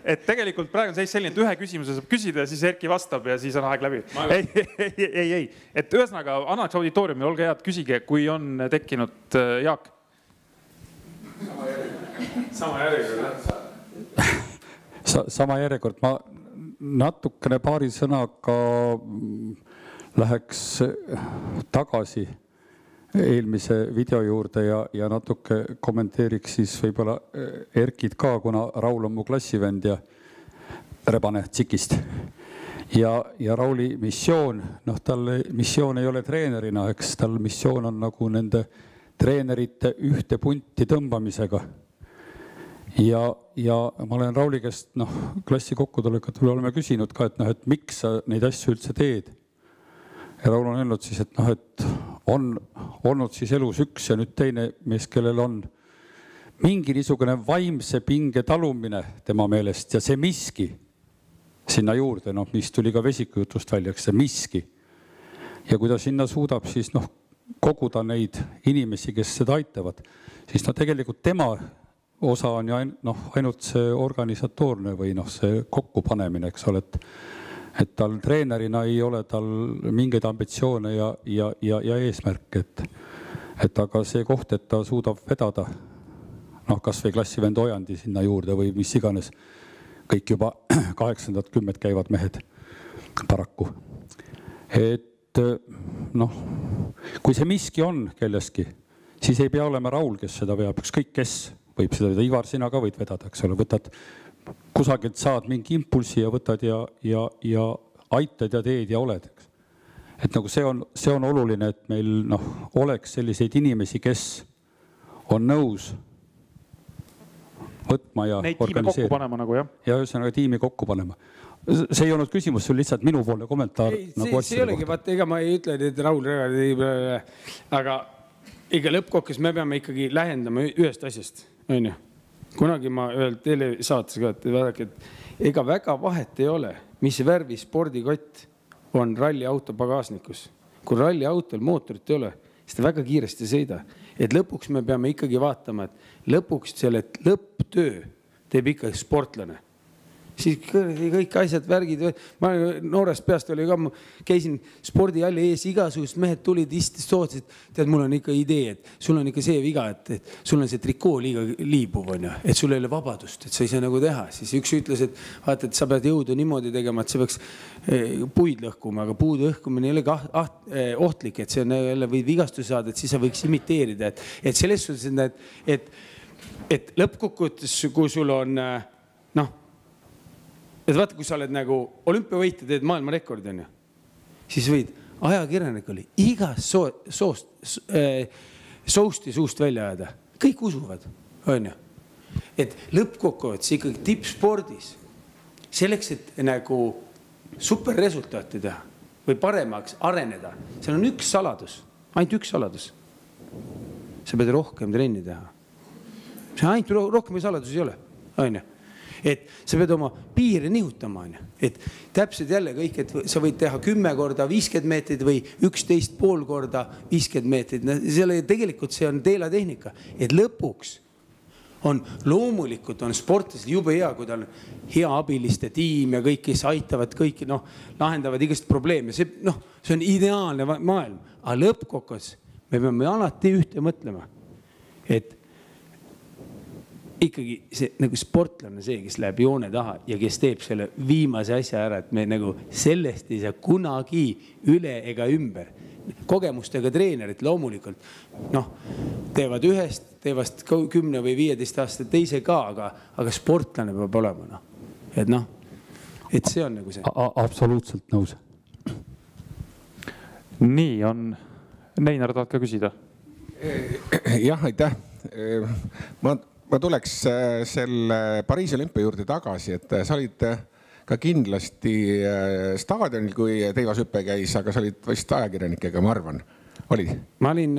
Et tegelikult praegu on selline, et ühe küsimuse saab küsida ja siis Erki vastab ja siis on aeg läbi. Ei. Et ühesõnaga annaks auditooriumi, olge head, küsige, kui on tekkinud Jaak. Sama järjekord. Sama järjekord. Ma natukene paari sõnaga läheks tagasi eelmise video juurde ja natuke kommenteeriks siis võib-olla Erkid ka, kuna Raul on mu klassivend ja Rebane Tsikist. Ja Rauli missioon, tal missioon ei ole treenerina, eks tal missioon on nagu nende treenerite ühte punti tõmbamisega. Ja ma olen Rauli käest klassi kokkutulekutel oleme küsinud ka, et miks sa neid asju üldse teed. Ja Raul on öelnud siis, et on olnud siis elus üks ja nüüd teine mees, kellel on mingi niisugune vaimse pinge talumine tema meelest ja see miski sinna juurde, mis tuli ka vesikujutust välja, see miski. Ja kui ta sinna suudab siis koguda neid inimesi, kes seda aitavad, siis tegelikult tema osa on ju ainult see organisatoorne või see kokkupanemine, eks ole, et tal treenerina ei ole tal mingeid ambitsioone ja eesmärk, et aga see koht, et ta suudab vedada, kas või klassivend Ojandi sinna juurde või mis iganes, kõik juba 8-10 käivad mehed paraku. Et kui see miski on kelleski, siis ei pea olema Raul, kes seda veab, ükskõik kes võib seda vedada. Ivar, sina ka võid vedada, eks ole, võtad kusagilt, saad mingi impulsi ja võtad ja aitad ja teed ja oled. Et nagu see on oluline, et meil oleks selliseid inimesi, kes on nõus võtma ja neid tiimi kokku panema nagu, jah? Ja ühesõnaga tiimi kokku panema. See ei olnud küsimus, see oli lihtsalt minupoolne kommentaar. See ei olegi, vaata, ega ma ei ütle, et Raul Rõõga, aga ega lõppkokkes me peame ikkagi lähendama ühest asjast, on ju. Kunagi ma ühelt telesaates ka, et vaadake, et ega väga vahet ei ole, mis värvi spordikott on ralliauto pagasnikus. Kui ralliautol mootorit ei ole, siis ta väga kiiresti ei sõida. Et lõpuks me peame ikkagi vaatama, et lõpuks selle lõpptöö teeb ikkagi sportlane. Siis kõik asjad, värgid, ma noorest peast oli ka, käisin spordihalli ees, igasugust mehed tulid, istis sootsid, tead, mul on ikka idee, et sul on ikka see viga, et sul on see trikoo liiga liibuv, on ju, et sul ei ole vabadust, et sa ei saa nagu teha. Siis üks ütles, et vaata, et sa pead jõudu niimoodi tegema, et sa peaks puid lõhkuma, aga puud õhkumine ei ole ohtlik, et see on jälle võid vigastus saada, et siis sa võiks imiteerida, et selles suhtes, et lõppkokkuvõttes, kui sul on, et vaata, kui sa oled nagu olümpiavõitja, teed maailmarekord, on ju, siis võid, ajakirjanik oli igast sousti suust välja ajada. Kõik usuvad, on ju. Et lõppkokkuvõttes ikkagi tippspordis, selleks, et nagu superresultaati teha või paremaks areneda, seal on üks saladus, ainult üks saladus. Sa pead rohkem trenni teha. See ainult rohkem saladus ei ole, on ju. Et sa pead oma piire nihutama, et täpselt jälle kõik, et sa võid teha 10 korda 50 meetrid või 11,5 korda 50 meetrid. Tegelikult see on teelatehnika, et lõpuks on loomulikult on sportlased jube hea, kui ta on hea abiliste tiim ja kõik, kes aitavad kõiki, lahendavad igast probleeme. See on ideaalne maailm, aga lõppkokkuvõttes me peame alati ühte mõtlema, et ikkagi see nagu sportlane see, kes läheb joone taha ja kes teeb selle viimase asja ära, et me nagu sellest ei saa kunagi üle ega ümber. Kogemustega treenerid loomulikult teevad ühest, teevast 10 või 15 aastat teise ka, aga sportlane peab olema. Et see on nagu see. Absoluutselt nõus. Nii on. Neinar, tahad ka küsida? Jah, aitäh. Ma tuleks selle Pariisi olümpia juurde tagasi, et sa olid ka kindlasti staadionil, kui teivashüppe käis, aga sa olid vist ajakirjanikega, ma arvan. Olid? Ma olin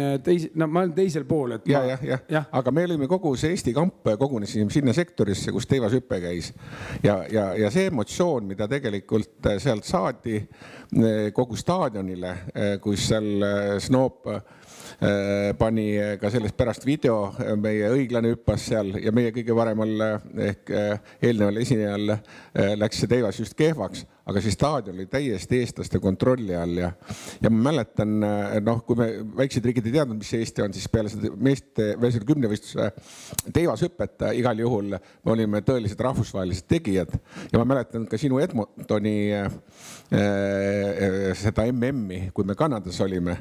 teisel pool. Ja. Aga me olime kogu see Eesti kamp, kogunesime sinna sektorisse, kus teivashüppe käis. Ja see emotsioon, mida tegelikult sealt saadi kogu staadionile, kus seal Snoop pani ka sellest pärast video, meie õiglane hüppas seal ja meie kõige varemal ehk eelneval esinejal läks see teivas just kehvaks, aga siis staadion oli täiesti eestlaste kontrolli all ja ma mäletan, kui me väiksed riigid ei teadnud, mis see Eesti on, siis peale seda meeste 10 võistluse teivashüpet igal juhul me olime tõelised rahvusvahelised tegijad ja ma mäletan ka sinu Edmontoni seda MM-i, kui me Kanadas olime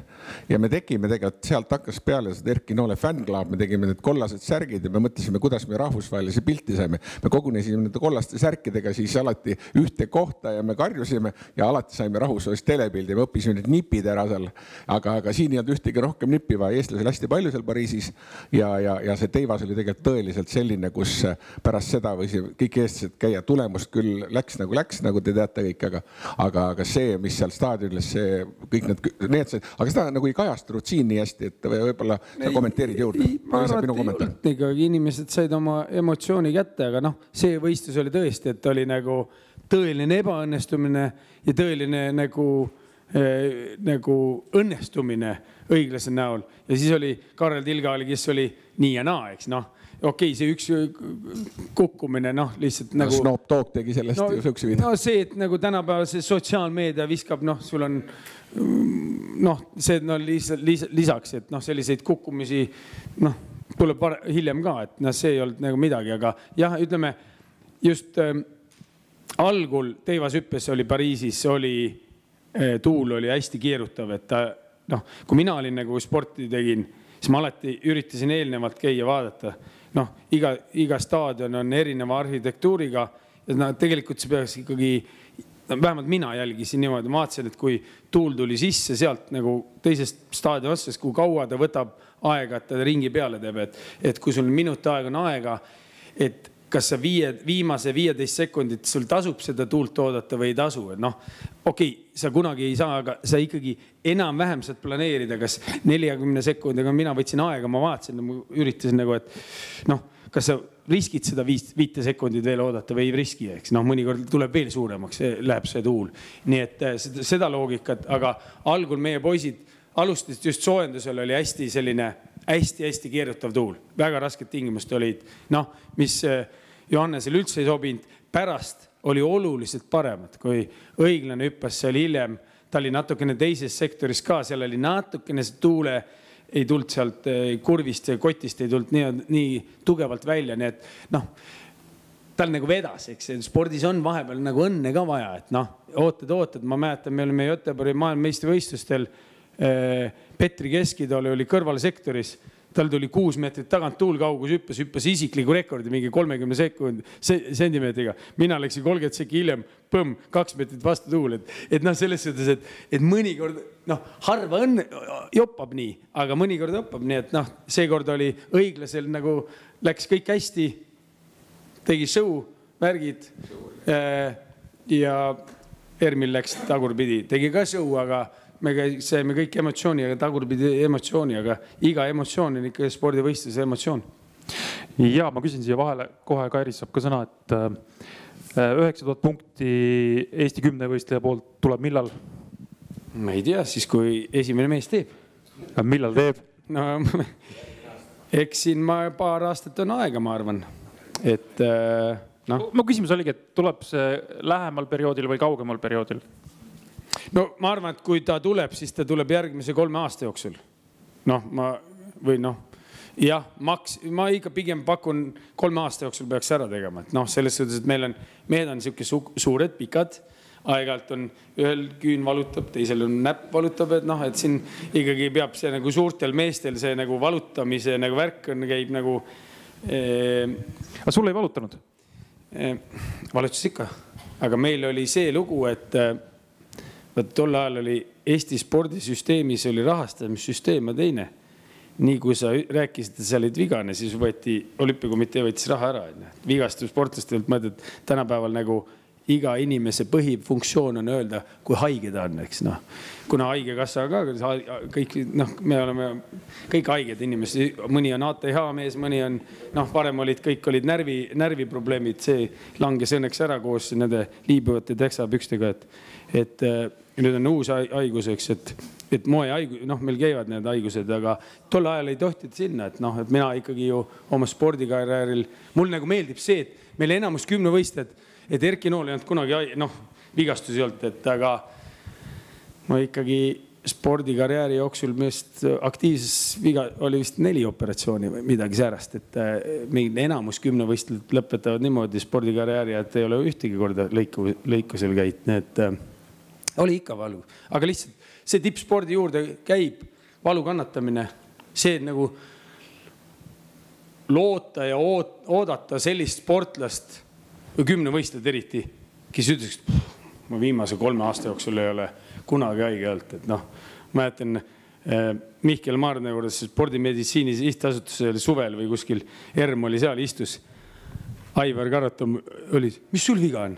ja me tegime tegelikult sealt hakkas peale seda Erki Noole fännklaab, me tegime need kollased särgid ja me mõtlesime, kuidas me rahvusvahelise pilti saime. Me kogunesime nende kollaste särkidega siis alati ühte kohta ja me karjusime ja alati saime rahvusvahelist telepildi, me õppisime need nipid ära seal, aga siin ei olnud ühtegi rohkem nippi, vaid eestlasel hästi palju seal Pariisis ja see teivas oli tegelikult tõeliselt selline, kus pärast seda võis kõik eestlased käia, tulemust küll läks, nagu te teate kõik, aga see, mis seal staadionilis, see kõik need, aga seda nagu ei kajastunud siin nii hästi, et võib-olla sa kommenteerid juurde. Ma arvan, et ikkagi inimesed said oma emotsiooni kätte, aga see võistlus oli tõesti, et oli nagu tõeline ebaõnnestumine ja tõeline nagu nagu õnnestumine õiglase näol. Ja siis oli Karel Tilgaali, kes oli nii ja naa, eks noh. Okei, see üks kukkumine, noh, lihtsalt nagu... Snoop Dogg tegi sellest ju sukse video. No see, et nagu tänapäeval see sotsiaalmeedia viskab, noh, sul on, noh, see no, lisaks, et noh, selliseid kukkumisi, noh, tuleb hiljem ka, et noh, see ei olnud nagu midagi, aga jah, ütleme, just algul teivashüppes oli Pariisis, tuul oli hästi keerutav, et ta, noh, kui mina olin nagu sporti tegin, siis ma alati üritasin eelnevalt käia vaadata. Noh, iga staadion on erineva arhitektuuriga ja tegelikult see peaks ikkagi, vähemalt mina jälgisin niimoodi, vaatasin, et kui tuul tuli sisse sealt nagu teisest staadion otsast, kui kaua ta võtab aega, et ta ringi peale teeb, et kui sul minut aega on aega, et kas sa viimase 15 sekundit sul tasub seda tuult oodata või ei tasu, et noh, okei, sa kunagi ei saa, aga sa ikkagi enam-vähem saad planeerida, kas 40 sekundiga mina võtsin aega, ma vaatasin, ma üritasin nagu, et noh, kas sa riskid seda 5 sekundit veel oodata või ei riski, eks noh, mõnikord tuleb veel suuremaks, läheb see tuul. Nii et seda loogikat, aga algul meie poisid alustasid just soojendusel oli hästi selline hästi keerutav tuul. Väga rasked tingimused olid, noh, mis Johannesel üldse ei sobinud, pärast oli oluliselt paremad, kui õiglane hüppas seal hiljem, ta oli natukene teises sektoris ka, seal oli natukene see tuule, ei tuld sealt kurvist ja kotist ei tuld nii tugevalt välja, nii et noh, tal nagu vedas, eks spordis on vahepeal nagu õnne ka vaja, et noh, ootad, ma mäletan, me olime Göteborgi maailmameistrivõistlustel, Petri Keskitool oli kõrvalsektoris, tal tuli 6 meetrit tagant tuul kaugus hüppas isikliku rekordi mingi 30 sentimeetriga. Mina läksin 30 sekki hiljem, 2 meetrit vastu tuul. Et noh, selles suhtes, et mõnikord, noh, harva joppab nii, aga mõnikord joppab nii, et noh, seekord oli õiglasel nagu läks kõik hästi, tegi show, värgid ja Ermil läks tagurpidi, tegi ka show, aga me saime kõik emotsiooni, aga tagurpidi emotsiooni, aga iga emotsioon on ikka spordivõistluse emotsioon. Ja ma küsin siia vahele, kohe Kairis saab ka sõna, et 9000 punkti Eesti 10 võistleja poolt tuleb millal? Ma ei tea, siis kui esimene mees teeb. Millal teeb? No, eks siin paar aastat on aega, ma arvan. Et, no. Mu küsimus oligi, et tuleb see lähemal perioodil või kaugemal perioodil? No ma arvan, et kui ta tuleb, siis ta tuleb järgmise 3 aasta jooksul. Noh, jah, ma ikka pigem pakun 3 aasta jooksul peaks ära tegema. Noh, selles suhtes, et meil on siuke suured, pikad, aegalt on ühel küün valutab, teisel on näpp valutab, et noh, et siin ikkagi peab see nagu suurtel meestel see nagu valutamise nagu värk on, käib nagu... Aga sul ei valutanud? Valutus ikka. Aga meil oli see lugu, et tol ajal oli Eesti spordisüsteemis oli rahastamissüsteem teine. Nii kui sa rääkisid, et sa olid vigane, siis võeti olümpiakomitee võttis raha ära. Vigastu sportlastelt mõtled tänapäeval nagu iga inimese põhifunktsioon on öelda, kui haige ta on, eks noh. Kuna haigekassa ka, kõik, noh, me oleme kõik haiged inimesed, mõni on ATH mees, mõni on, noh, varem kõik olid närviprobleemid, see langes õnneks ära koos nende liibuvate teksapükstega, et nüüd on uus haigus, eks, et moehaigus, noh, meil käivad need haigused, aga tol ajal ei tohtid sinna, et noh, et mina ikkagi ju oma spordikarjääril, mul nagu meeldib see, et meil enamus 10 võistled, et Erki Nool ei olnud kunagi, noh, vigastus ei olnud, et aga ma ikkagi spordikarjääri jooksul mest aktiivses oli vist 4 operatsiooni või midagi säärast, et enamus 10 võistled lõpetavad niimoodi spordikarjääri, et ei ole ühtegi korda lõikusel käid, et oli ikka valu, aga lihtsalt see tippspordi juurde käib valu kannatamine, see nagu loota ja oodata sellist sportlast või 10 võistled eriti, kes ütleks, ma viimase 3 aasta jooksul ei ole kunagi haige olnud, et noh, ma jätan Mihkel Maarne juures spordimeditsiini sihtasutusel suvel või kuskil Erm oli seal, istus Aivar Karatom oli, mis sul viga on?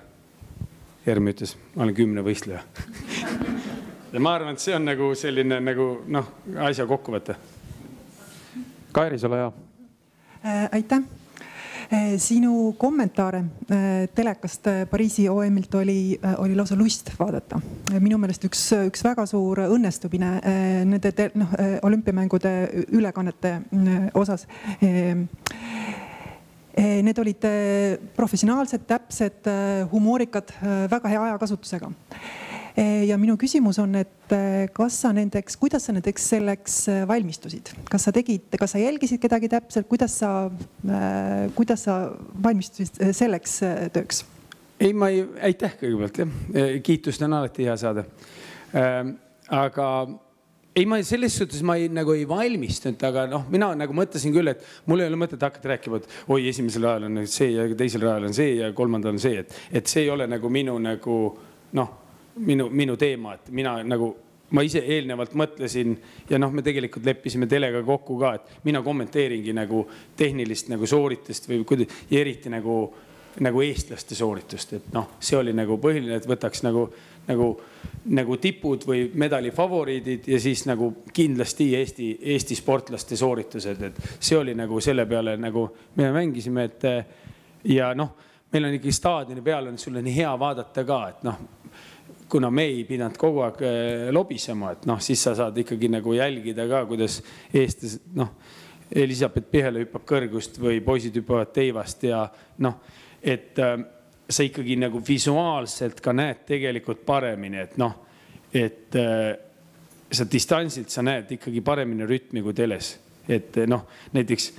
Erm ütles, ma olen 10 võistleja. Ja ma arvan, et see on nagu selline nagu, noh, asja kokkuvõte. Kairis, ole hea. Aitäh. Sinu kommentaare telekast Pariisi OM-ilt oli lausa lust vaadata. Minu meelest üks väga suur õnnestumine nende olümpiamängude ülekannete osas. Need olid professionaalsed, täpsed, humoorikad, väga hea ajakasutusega. Ja minu küsimus on, et kuidas sa nendeks selleks valmistusid? Kas sa jälgisid kedagi täpselt? Kuidas sa valmistusid selleks tööks? Aitäh kõigepealt. Kiitust on alati hea saada. Aga selles suhtes ma ei valmistunud, aga mina mõtlesin küll, et mul ei ole mõtet hakata rääkima, et oi, esimesel ajal on see ja teisel ajal on see ja kolmandal on see, et see ei ole minu teema, et ma ise eelnevalt mõtlesin ja me tegelikult leppisime telega kokku ka, et mina kommenteeringi tehnilist sooritust või ja eriti eestlaste sooritust, et see oli põhiline, et võtaks tipud või medali favoriidid ja siis kindlasti Eesti sportlaste sooritused, et see oli selle peale me mängisime, et ja meil on ikkagi staadioni peal on sulle nii hea vaadata ka, et kuna me ei pidanud kogu aeg lobisema, et siis sa saad ikkagi jälgida ka, kuidas eestlased, Elisabeth Pihele hüppab kõrgust või poisid hüppavad teivast ja et sa ikkagi visuaalselt ka näed tegelikult paremini, et sa distantsilt sa näed ikkagi paremini rütmi kui teles, et näiteks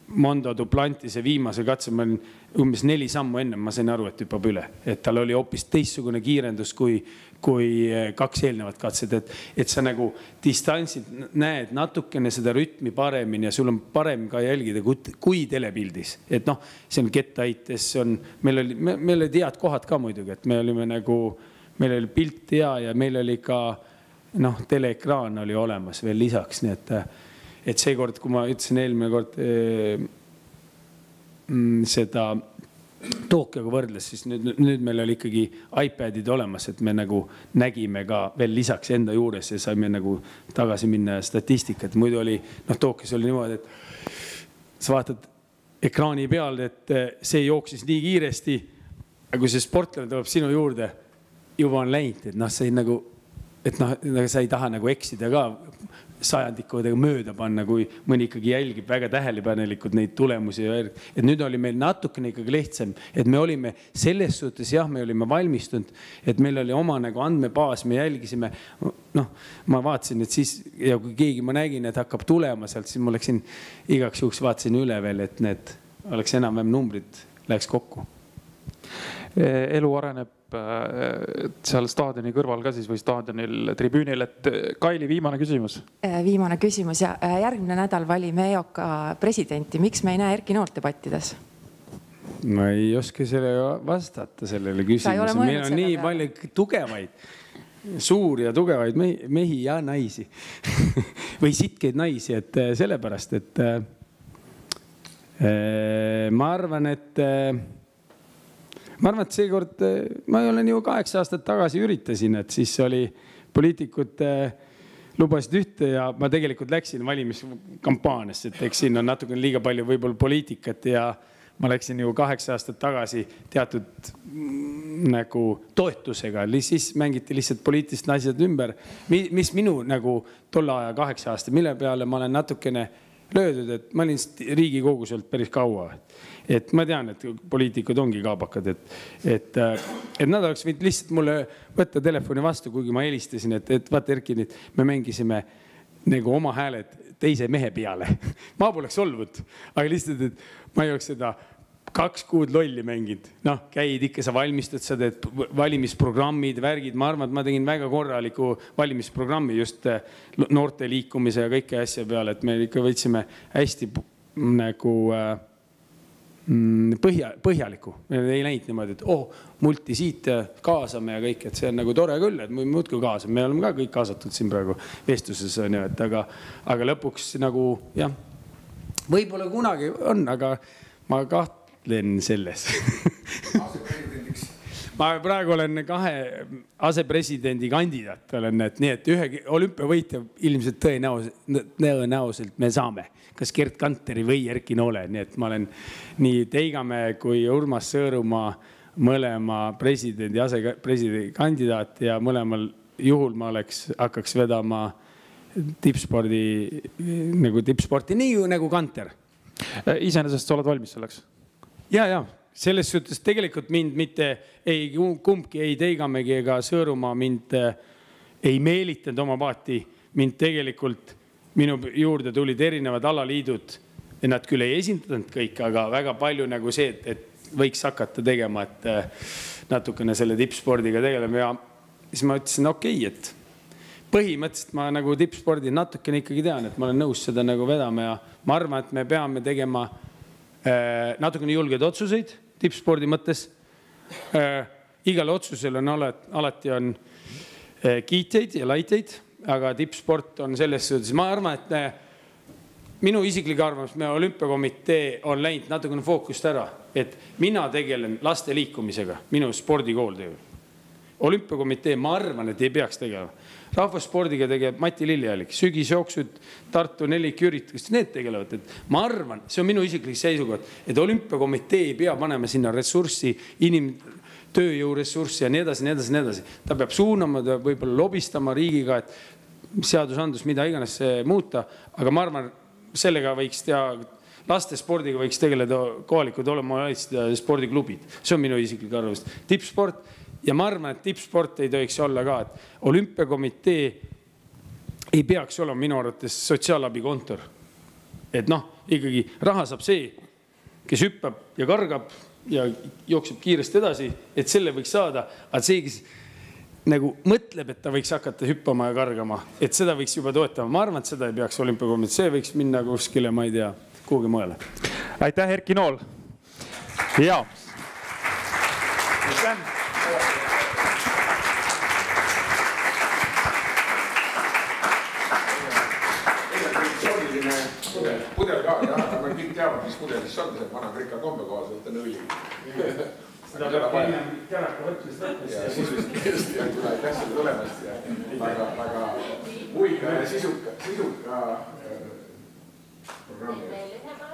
Mondo Duplantise viimase katse, ma olin umbes 4 sammu enne, ma sain aru, et hüppab üle, et tal oli hoopis teistsugune kiirendus kui 2 eelnevat katsed, et sa distantsilt näed natukene seda rütmi paremini ja sul on parem ka jälgida kui telepildis, et see on kettaites, meil olid head kohad ka muidugi, et meil oli pilt hea ja meil oli ka teleekraan oli olemas veel lisaks, nii et see kord, kui ma ütlesin eelmine kord seda Tokyoga võrdles, siis nüüd meil oli ikkagi iPadid olemas, et me nägime ka veel lisaks enda juures ja saime tagasi minna statistikat. Muidu oli, Tokyos oli niimoodi, et sa vaatad ekraani peal, et see jooksis nii kiiresti, aga kui see sportlane tuleb sinu juurde, juba on läinud, et sa ei taha eksida ka sajandikudega mööda panna, kui mõni ikkagi jälgib väga tähelepanelikult neid tulemusi. Et nüüd oli meil natukene ikkagi lihtsam, et me olime selles suhtes, me olime valmistunud, et meil oli oma andmebaas, me jälgisime, ma vaatasin, et siis, ja kui keegi ma nägin, et hakkab tulema sealt, siis ma läksin igaks juhuks vaatasin üle veel, et need oleks enam-vähem numbrid, läheks kokku. Elu areneb seal staadioni kõrval ka siis või staadionil tribüünil, et Kaili viimane küsimus. Viimane küsimus ja järgmine nädal valime EOK presidenti. Miks me ei näe Erki Noort debattides? Ma ei oska vastata sellele küsimusele. Meil on nii palju tugevaid, suuri ja tugevaid mehi ja naisi või sitkeid naisi, et sellepärast, et ma arvan, et seekord, ma olen ju 8 aastat tagasi üritasin, et siis oli poliitikud lubasid ühte ja ma tegelikult läksin valimiskampaaniasse, et eks siin on natuke liiga palju võib-olla poliitikat ja ma läksin ju 8 aastat tagasi teatud toetusega, siis mängiti lihtsalt poliitilist naised ümber, mis minu tolle aja 8 aasta, mille peale ma olen natukene löödud, et ma olin Riigikogus olnud päris kaua. Et ma tean, et poliitikud ongi kaabakad, et nad oleks võinud lihtsalt mulle võtta telefoni vastu, kuigi ma helistasin, et vaata Erki, me mängisime oma hääled teise mehe peale. Ma poleks olnud, aga lihtsalt, et ma ei oleks seda 2 kuud lolli mänginud. Käid ikka, sa valmistad, sa teed valimisprogrammid, värgid. Ma arvan, et ma tegin väga korraliku valimisprogrammi just noorte liikumise ja kõike asja peale, et me ikka võtsime hästi põhjaliku. Me ei näinud niimoodi, et multi siit kaasame ja kõik, et see on tore küll, et me muudkui kaasame. Me oleme ka kõik kaasatud siin praegu vestluses, aga lõpuks jah, võib-olla kunagi on, aga ma kahtlen selles. ma praegu olen 2 asepresidendi kandidaat olen, et nii, et ühe olümpiavõitja ilmselt tõenäoliselt me saame. Kas Gert Kanteri või Erki Noole, nii et ma olen nii Teigamäe kui Urmas Sõõrumaa mõlema presidendi, asepresidendi kandidaat ja mõlemal juhul ma hakkaks vedama tippsporti nii nagu Kanter. Iseenesest sa oled valmis selleks? Ja. Selles suhtes tegelikult mind mitte kumbki ei Teigamägi ega Sõõrumaa mind ei meelitanud oma paati. Mind tegelikult minu juurde tulid erinevad alaliidud ja nad küll ei esindanud kõik, aga väga palju nagu see, et võiks hakata tegema, et natukene selle tippspordiga tegelema ja siis ma ütlesin, okei, et põhimõtteliselt ma nagu tippspordi natukene ikkagi tean, et ma olen nõus seda nagu vedama ja ma arvan, et me peame tegema natukene julgeid otsuseid tippspordi mõttes. Igal otsusel on alati on kiiteid ja laiteid, aga tippsport on selles suhtes. Ma arvan, et minu isiklik arvamus, me olümpiakomitee on läinud natukene fookust ära, et mina tegelen laste liikumisega, minu spordikool teeb. Olümpiakomitee, ma arvan, et ei peaks tegema. Rahvusspordiga tegeleb Mati Lillialik, sügisjooksud, Tartu 4 üritused, need tegelevad. Et ma arvan, see on minu isiklik seisukoht, et olümpiakomitee ei pea panema sinna ressurssi, tööjõu ressurssi ja nii edasi, nii edasi, nii edasi. Ta peab suunama, ta võib-olla lobistama riigiga, et seadusandlus, mida iganes muuta. Aga ma arvan, sellega võiks teha, laste spordiga võiks tegeleda kohalikud olema spordiklubid. See on minu isiklik arvamus. Tippsport. Ja ma arvan, et tippsport ei tohiks olla ka, et olümpiakomitee ei peaks olema minu arvates sotsiaalabikontor. Et ikkagi raha saab see, kes hüppab ja kargab ja jookseb kiiresti edasi, et selle võiks saada, aga see, kes nagu mõtleb, et ta võiks hakata hüppama ja kargama, et seda võiks juba toetama. Ma arvan, et seda ei peaks olümpiakomitee, see võiks minna kuskile, ma ei tea, kuhugi mõele. Aitäh, Erki Nool! Ja. Pudel ka, jah, aga me kõik teavad, mis pudelis on, see vana Krika kombe kohas, et on õli. Seda peab ennem käraka võtmist võtmist. Ja sisuliselt ja tuleb tähtsel tulemast ja väga huvitav ja sisuka programmi.